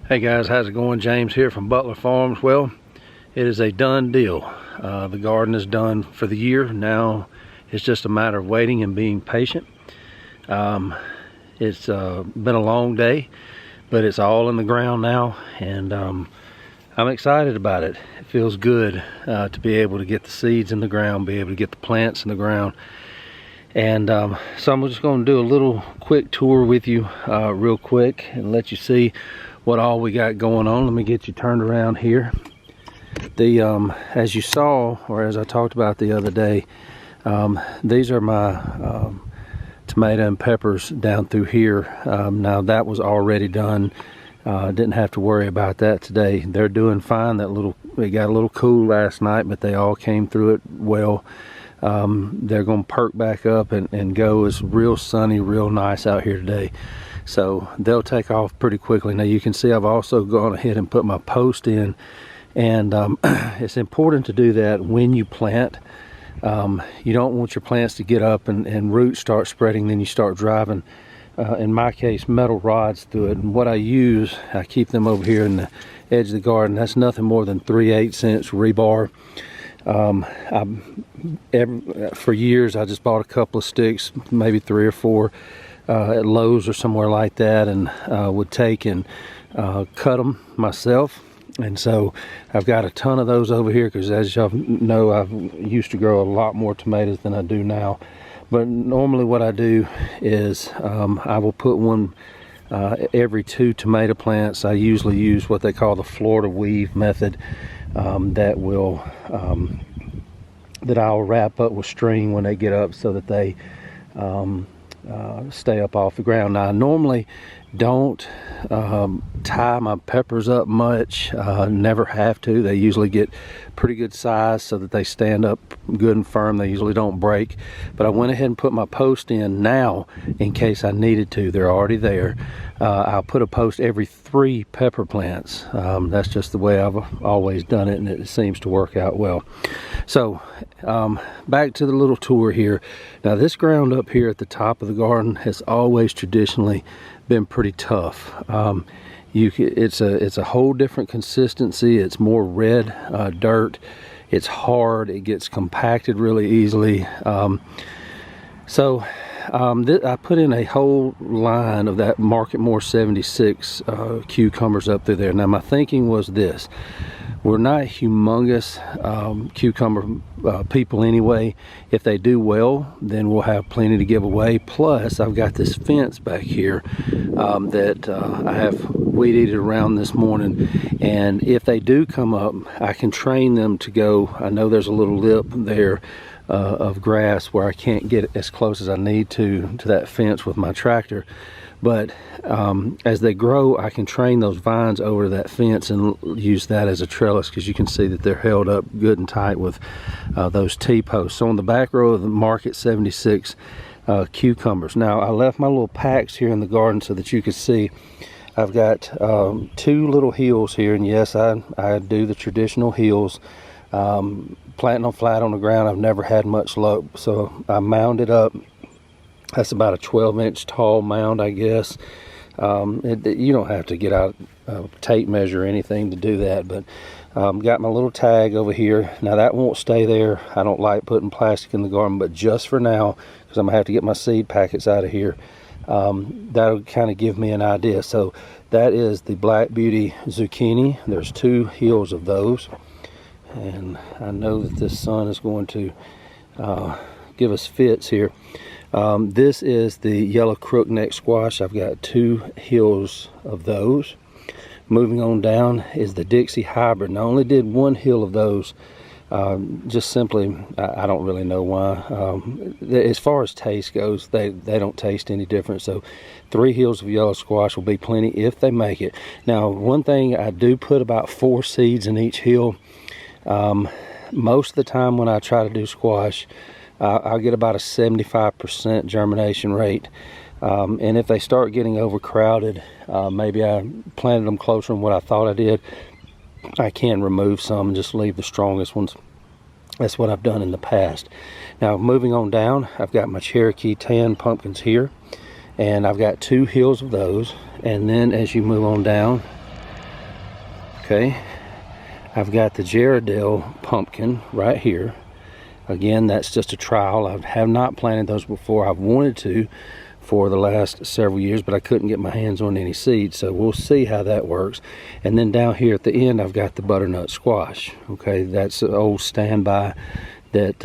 Hey guys, how's it going? James here from Butler Farms. Well, it is a done deal. The garden is done for the year. Now it's just a matter of waiting and being patient. It's been a long day, but it's all in the ground now, and I'm excited about it. It feels good to be able to get the seeds in the ground, be able to get the plants in the ground. And so I'm just going to do a little quick tour with you real quick and let you see what all we got going on. Let me get you turned around here. As you saw, or as I talked about the other day, these are my tomato and peppers down through here. Now that was already done. Didn't have to worry about that today. They're doing fine. It got a little cool last night, but they all came through it well. They're going to perk back up and go. It's real sunny, real nice out here today. So they'll take off pretty quickly. Now you can see I've also gone ahead and put my post in, and it's important to do that when you plant. You don't want your plants to get up and roots start spreading, then you start driving, in my case, metal rods through it. And what I use, I keep them over here in the edge of the garden. That's nothing more than 3/8 inch rebar. For years I just bought a couple of sticks, maybe 3 or 4 at Lowe's or somewhere like that, and would take and cut them myself. And so I've got a ton of those over here because, as y'all know, I used to grow a lot more tomatoes than I do now. But normally what I do is I will put one every 2 tomato plants. I usually use what they call the Florida weave method, that I'll wrap up with string when they get up so that they stay up off the ground. Now I normally don't tie my peppers up much, never have to. They usually get pretty good size so that they stand up good and firm. They usually don't break, but I went ahead and put my post in now in case I needed to. They're already there. I'll put a post every 3 pepper plants. That's just the way I've always done it, and it seems to work out well. So back to the little tour here. Now this ground up here at the top of the garden has always traditionally been pretty tough. It's a whole different consistency. It's more red dirt. It's hard. It gets compacted really easily. I put in a whole line of that Marketmore 76 cucumbers up through there. Now my thinking was this: we're not humongous cucumber people anyway. If they do well, then we'll have plenty to give away. Plus, I've got this fence back here that I have weed eated around this morning. And if they do come up, I can train them to go. I know there's a little lip there of grass where I can't get as close as I need to that fence with my tractor. But as they grow, I can train those vines over to that fence and use that as a trellis, because you can see that they're held up good and tight with those T-posts. So on the back row of the Market 76 cucumbers. Now I left my little packs here in the garden so that you could see. I've got 2 little hills here, and yes, I do the traditional hills. Planting them flat on the ground, I've never had much luck, so I mounded up. That's about a 12-inch tall mound, I guess. You don't have to get out a tape measure or anything to do that, but got my little tag over here. Now that won't stay there. I don't like putting plastic in the garden, but just for now, because I'm gonna have to get my seed packets out of here, that'll kind of give me an idea. So that is the Black Beauty zucchini. There's 2 hills of those, and I know that this sun is going to give us fits here. This is the yellow crookneck squash. I've got 2 hills of those. Moving on down is the Dixie hybrid. And I only did 1 hill of those, just simply, I don't really know why. As far as taste goes, they don't taste any different. So 3 hills of yellow squash will be plenty if they make it. Now one thing, I do put about 4 seeds in each hill. Most of the time when I try to do squash, I'll get about a 75% germination rate. And if they start getting overcrowded, maybe I planted them closer than what I thought I did, I can remove some and just leave the strongest ones. That's what I've done in the past. Now moving on down, I've got my Cherokee tan pumpkins here, and I've got 2 hills of those. And then as you move on down, Okay, I've got the Gerardale pumpkin right here. Again, that's just a trial. I have not planted those before. I've wanted to for the last several years, but I couldn't get my hands on any seeds, so we'll see how that works. And then down here at the end, I've got the butternut squash. Okay, that's an old standby that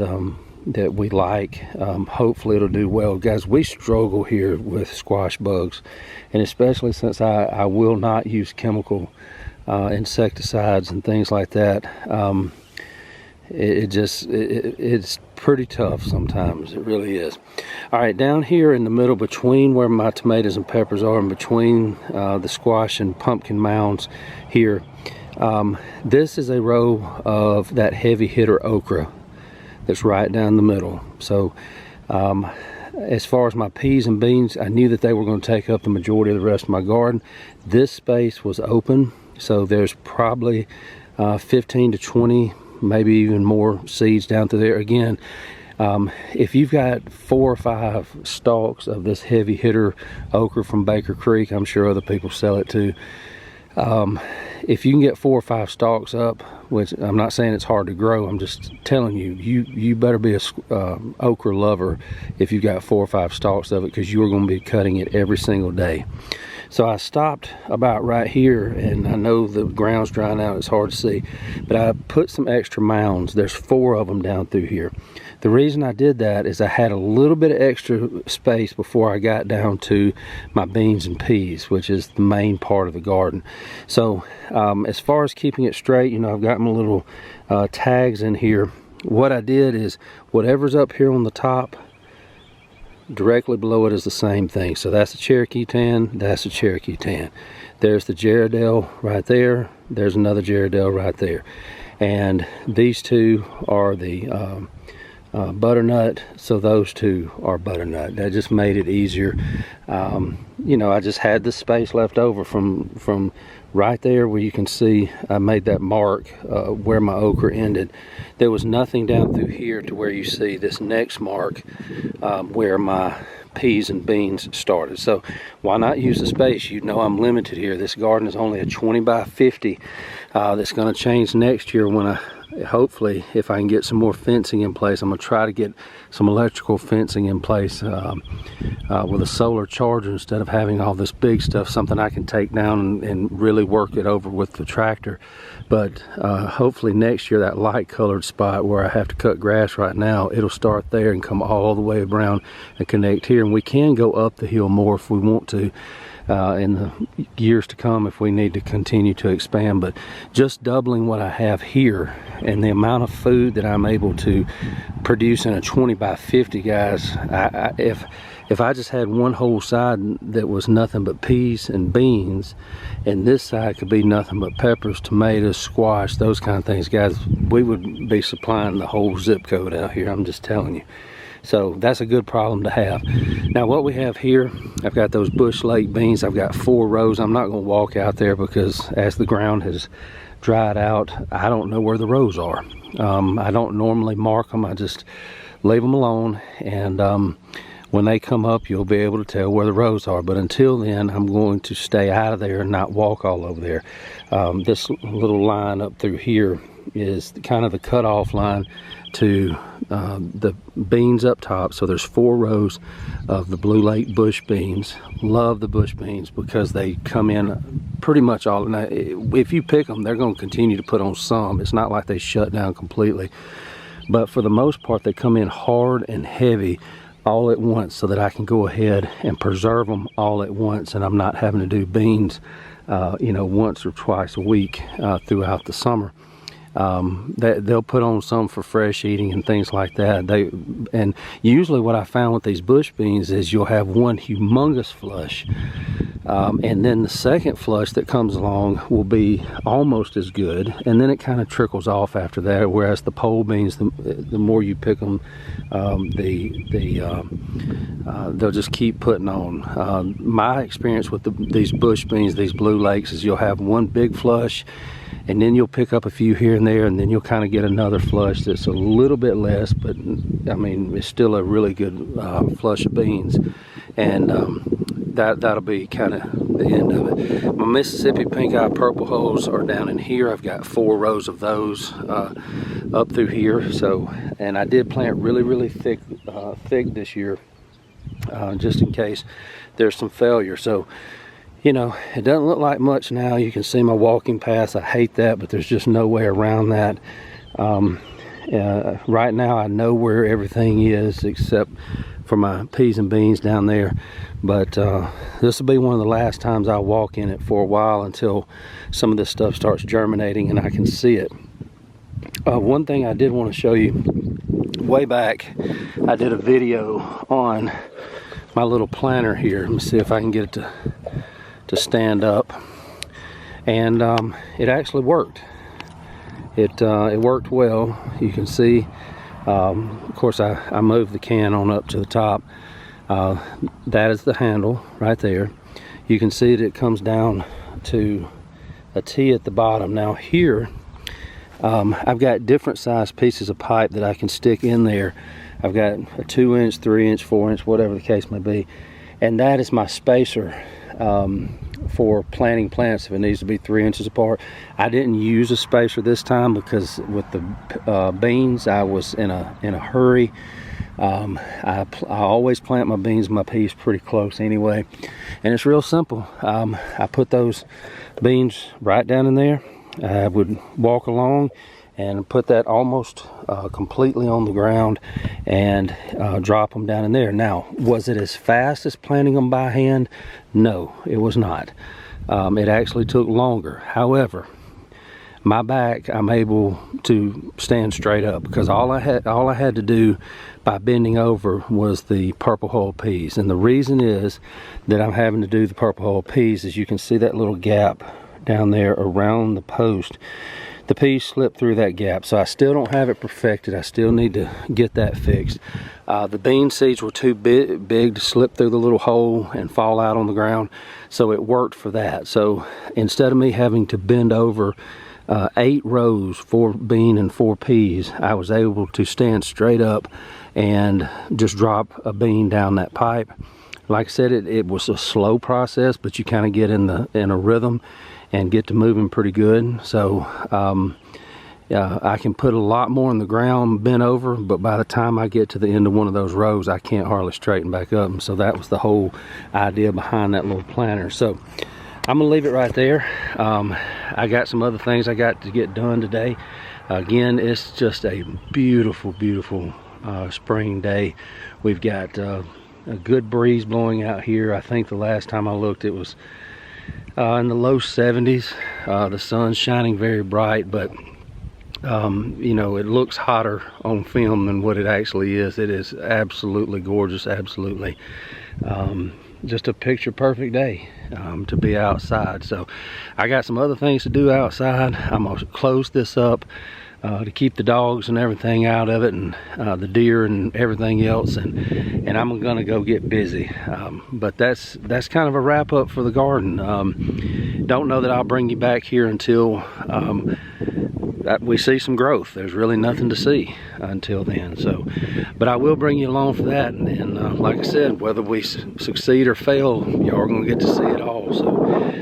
that we like. Hopefully it'll do well. Guys, we struggle here with squash bugs, and especially since I will not use chemical insecticides and things like that. It's pretty tough sometimes. It really is. All right, down here in the middle between where my tomatoes and peppers are and between the squash and pumpkin mounds here, this is a row of that heavy hitter okra that's right down the middle. So as far as my peas and beans, I knew that they were going to take up the majority of the rest of my garden. This space was open, so there's probably 15 to 20, maybe even more seeds down through there. Again, if you've got 4 or 5 stalks of this heavy hitter okra from Baker Creek, I'm sure other people sell it too. If you can get 4 or 5 stalks up, which I'm not saying it's hard to grow, I'm just telling you, you better be a okra lover if you've got 4 or 5 stalks of it, because you are going to be cutting it every single day. So I stopped about right here, and I know the ground's drying out, it's hard to see, but I put some extra mounds. There's 4 of them down through here. The reason I did that is I had a little bit of extra space before I got down to my beans and peas, which is the main part of the garden. So as far as keeping it straight, you know, I've got my little tags in here. What I did is whatever's up here on the top, directly below it is the same thing. So that's the Cherokee tan, that's the Cherokee tan. There's the Gerardale right there, there's another Gerardale right there. And these two are the butternut, so those two are butternut. That just made it easier. You know, I just had this space left over from right there where you can see I made that mark where my okra ended. There was nothing down through here to where you see this next mark where my peas and beans started. So why not use the space? You know I'm limited here. This garden is only a 20 by 50. That's going to change next year when hopefully if I can get some more fencing in place. I'm going to try to get some electrical fencing in place with a solar charger instead of having all this big stuff, something I can take down and really work it over with the tractor. But hopefully next year that light colored spot where I have to cut grass right now, it'll start there and come all the way around and connect here, and we can go up the hill more if we want to in the years to come if we need to continue to expand. But just doubling what I have here and the amount of food that I'm able to produce in a 20 by 50, guys, if I just had one whole side that was nothing but peas and beans, and this side could be nothing but peppers, tomatoes, squash, those kind of things, guys, we would be supplying the whole zip code out here. I'm just telling you. So that's a good problem to have. Now what we have here, I've got those Bush Lake beans. I've got 4 rows. I'm not going to walk out there because as the ground has dried out, I don't know where the rows are. I don't normally mark them. I just leave them alone, and when they come up, you'll be able to tell where the rows are. But until then, I'm going to stay out of there and not walk all over there. This little line up through here is kind of the cutoff line to the beans up top. So there's 4 rows of the Blue Lake bush beans. Love the bush beans because they come in pretty much all. Now, if you pick them, they're going to continue to put on some. It's not like they shut down completely. But for the most part, they come in hard and heavy all at once, so that I can go ahead and preserve them all at once, and I'm not having to do beans you know, once or twice a week throughout the summer. They'll put on some for fresh eating and things like that. And usually what I found with these bush beans is you'll have one humongous flush, and then the second flush that comes along will be almost as good, and then it kind of trickles off after that. Whereas the pole beans, the more you pick them, they'll just keep putting on. My experience with these bush beans, these Blue Lakes, is you'll have one big flush, and then you'll pick up a few here and there, and then you'll kind of get another flush that's a little bit less, but I mean, it's still a really good flush of beans. And that'll be kind of the end of it. My Mississippi pink eye purple hulls are down in here. I've got 4 rows of those up through here. So, and I did plant really thick this year, just in case there's some failure. So, you know, it doesn't look like much now. You can see my walking paths. I hate that, but there's just no way around that. Right now I know where everything is except for my peas and beans down there, but this will be one of the last times I walk in it for a while until some of this stuff starts germinating and I can see it. One thing I did want to show you, way back I did a video on my little planter here. Let me see if I can get it to stand up, and it actually worked. It worked well. You can see, of course I moved the can on up to the top. That is the handle right there. You can see that it comes down to a T at the bottom. Now here I've got different size pieces of pipe that I can stick in there. I've got a 2-inch, 3-inch, 4-inch, whatever the case may be, and that is my spacer for planting plants if it needs to be 3 inches apart. I didn't use a spacer this time because with the beans I was in a hurry. I always plant my beans and my peas pretty close anyway, and it's real simple. I put those beans right down in there. I would walk along and put that almost completely on the ground and drop them down in there. Now, was it as fast as planting them by hand? No, it was not. It actually took longer. However, my back, I'm able to stand straight up because all I had to do by bending over was the purple hull peas. And the reason is that I'm having to do the purple hull peas is you can see that little gap down there around the post. The peas slip through that gap, so I still don't have it perfected. I still need to get that fixed. The bean seeds were too big to slip through the little hole and fall out on the ground, so it worked for that. So instead of me having to bend over 8 rows, 4 bean and 4 peas, I was able to stand straight up and just drop a bean down that pipe. Like I said, it was a slow process, but you kind of get in a rhythm and get to moving pretty good. So I can put a lot more in the ground bent over, but by the time I get to the end of one of those rows, I can't hardly straighten back up. And so that was the whole idea behind that little planter. So I'm gonna leave it right there. I got some other things I got to get done today. Again, it's just a beautiful spring day. We've got a good breeze blowing out here. I think the last time I looked it was in the low 70s. The sun's shining very bright, but you know, it looks hotter on film than what it actually is. It is absolutely gorgeous, absolutely just a picture perfect day to be outside. So I got some other things to do outside. I'm gonna close this up to keep the dogs and everything out of it, and the deer and everything else, and I'm gonna go get busy. But that's kind of a wrap up for the garden. Don't know that I'll bring you back here until we see some growth. There's really nothing to see until then. So, but I will bring you along for that, and like I said, whether we succeed or fail, y'all are gonna get to see it all. So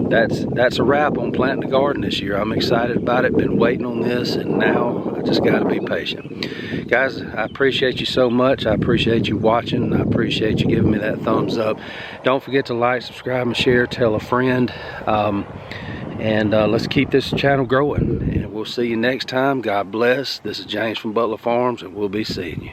that's a wrap on planting the garden this year. I'm excited about it. Been waiting on this, and now I just got to be patient. Guys, I appreciate you so much. I appreciate you watching. I appreciate you giving me that thumbs up. Don't forget to like, subscribe, and share. Tell a friend. And let's keep this channel growing. And we'll see you next time. God bless. This is James from Butler Farms, and we'll be seeing you.